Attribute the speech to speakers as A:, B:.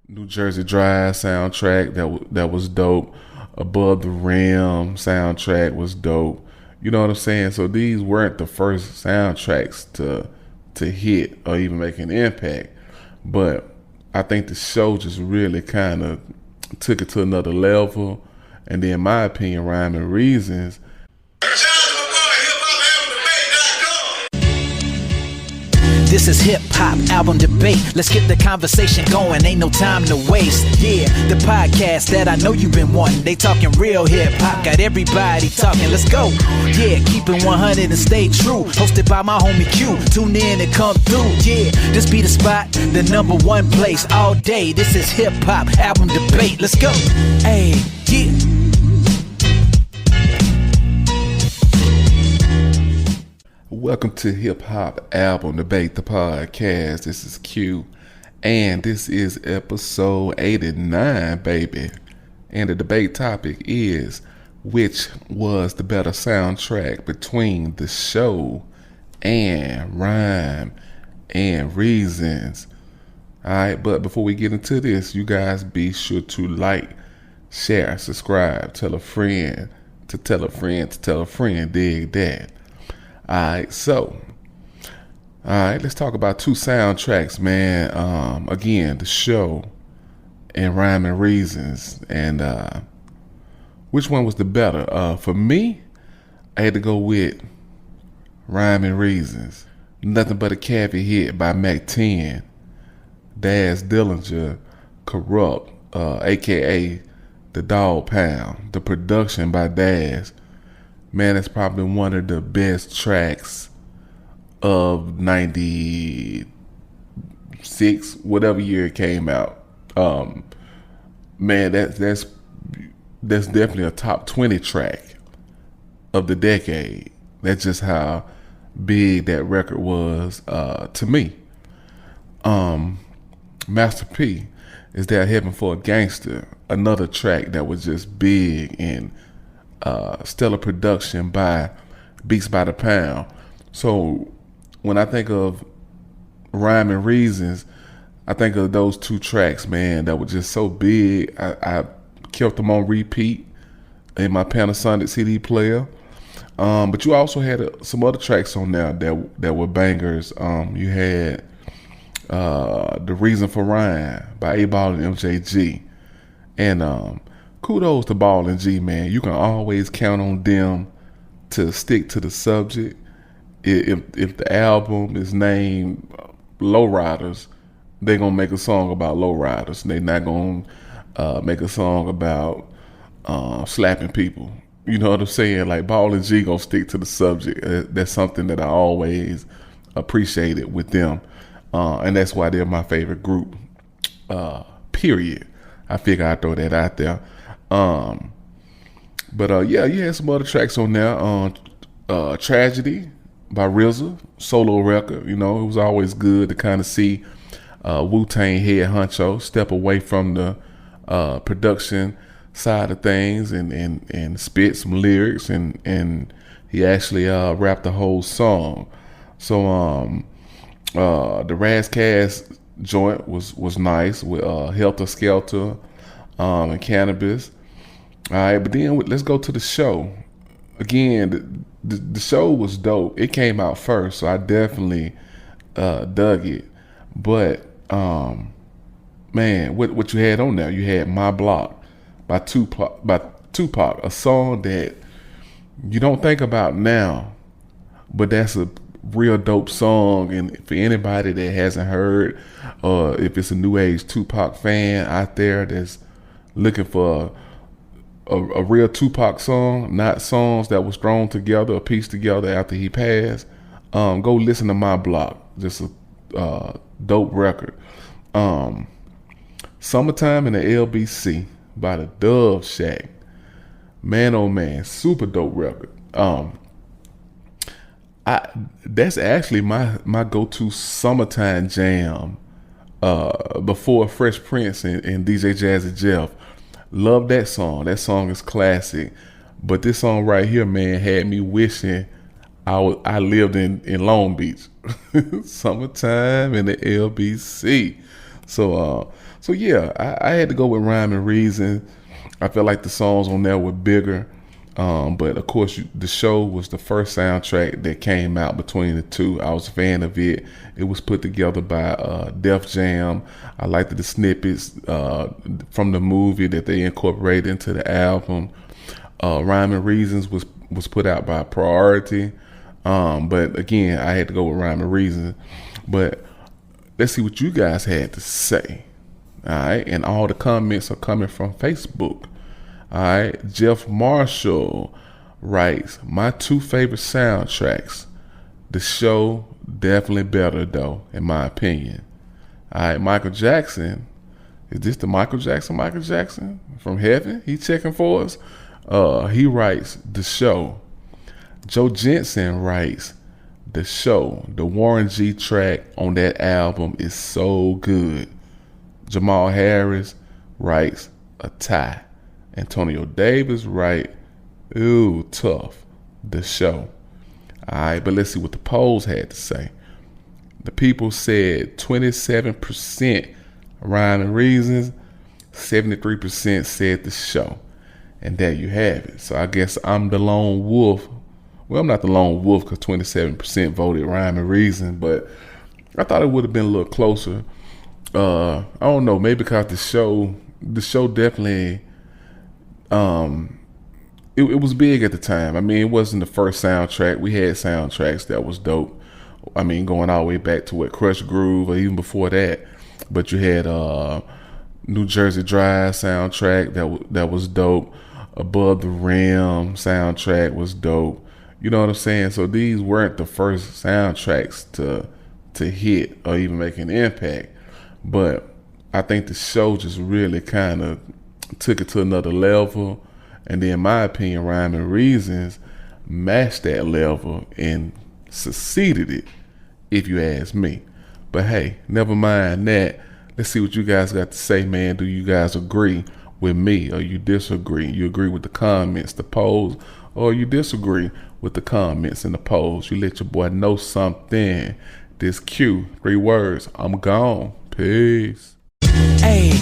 A: New Jersey Drive soundtrack that was dope. Above the Rim soundtrack was dope. You know what I'm saying? So these weren't the first soundtracks to hit or even make an impact, but I think the show just really kind of took it to another level. And then, in my opinion, Rhyme and Reasons.
B: This is hip hop album debate. Let's get the conversation going. Ain't no time to waste. Yeah, the podcast that I know you've been wanting. They talking real hip hop. Got everybody talking. Let's go. Yeah, keep it 100 and stay true. Hosted by my homie Q. Tune in and come through. Yeah, this be the spot, the number one place all day. This is hip hop album debate. Let's go. Hey, yeah.
A: Welcome to Hip Hop Album Debate, the podcast. This is Q, and this is episode 89, baby. And the debate topic is, which was the better soundtrack between the show and Rhyme and Reasons? Alright, but before we get into this, you guys be sure to like, share, subscribe, tell a friend, to tell a friend, to tell a friend, dig that. Alright, let's talk about two soundtracks, man. Again, the show and Rhyme and Reasons. And which one was the better? For me, I had to go with Rhyme and Reasons. Nothing But a Cabbie Hit by Mac 10, Daz Dillinger, Corrupt, aka The Dog Pound. The production by Daz. Man, it's probably one of the best tracks of 96, whatever year it came out. Man, that's definitely a top 20 track of the decade. That's just how big that record was to me. Master P, Is That Heaven for a Gangster? Another track that was just big and stellar production by Beats by the Pound. So when I think of Rhyme and Reasons, I think of those two tracks, man, that were just so big. I kept them on repeat in my Panasonic CD player. But you also had some other tracks on there that were bangers. You had The Reason for Rhyme by A-Ball and MJG. And kudos to Ball and G, man. You can always count on them to stick to the subject. If the album is named Lowriders, they're gonna make a song about lowriders. They're not gonna make a song about slapping people. You know what I'm saying? Like, Ball and G gonna stick to the subject. That's something that I always appreciated with them, and that's why they're my favorite group. Period. I figure I'd throw that out there. But yeah, you had some other tracks on there. Tragedy by RZA, solo record. You know, it was always good to kind of see Wu-Tang head honcho step away from the production side of things and spit some lyrics, and he actually rapped the whole song. So the Razzcast joint was nice with Helter Skelter and Cannabis. All right, but then let's go to the show. Again, the show was dope. It came out first, so I definitely dug it. But man, what you had on there? You had My Block by Tupac, a song that you don't think about now, but that's a real dope song. And for anybody that hasn't heard, or if it's a new age Tupac fan out there that's looking for a real Tupac song, not songs that was thrown together or pieced together after he passed, go listen to My Block. Just a dope record. Summertime in the LBC by the Dove Shack. Man, oh man, super dope record. That's actually my go-to summertime jam before Fresh Prince and DJ Jazzy Jeff. Love that song. That song is classic. But this song right here, man, had me wishing I lived in Long Beach. Summertime in the LBC. So So yeah, I had to go with Rhyme and Reason. I felt like the songs on there were bigger. But of course, the show was the first soundtrack that came out between the two. I was a fan of it. It was put together by Def Jam. I liked the snippets from the movie that they incorporated into the album. Rhyme and Reasons was put out by Priority. But again, I had to go with Rhyme and Reason. But let's see what you guys had to say. All right, and all the comments are coming from Facebook. All right, Jeff Marshall writes, my two favorite soundtracks. The show definitely better though, in my opinion. All right, Michael Jackson. Is this the Michael Jackson from heaven? He checking for us. He writes the show. Joe Jensen writes the show. The Warren G track on that album is so good. Jamal Harris writes a tie. Antonio Davis writes, ooh, tough. The show. All right, but let's see what the polls had to say. The people said 27% Rhyme and Reasons, 73% said the show. And there you have it. So I guess I'm the lone wolf. Well, I'm not the lone wolf because 27% voted Rhyme and Reason, but I thought it would have been a little closer. I don't know, maybe because the show definitely, it was big at the time. I mean, it wasn't the first soundtrack. We had soundtracks that was dope. I mean, going all the way back to Crush Groove or even before that. But you had New Jersey Drive soundtrack that was dope. Above the Rim soundtrack was dope. You know what I'm saying? So these weren't the first soundtracks to hit or even make an impact. But I think the show just really kind of took it to another level. And then, in my opinion, Rhyme and Reasons matched that level and succeeded it, if you ask me. But hey, never mind that. Let's see what you guys got to say, man. Do you guys agree with me or you disagree? You agree with the comments, the polls, or you disagree with the comments and the polls? You let your boy know something. This Q, 3 words, I'm gone. Peace.
B: Hey.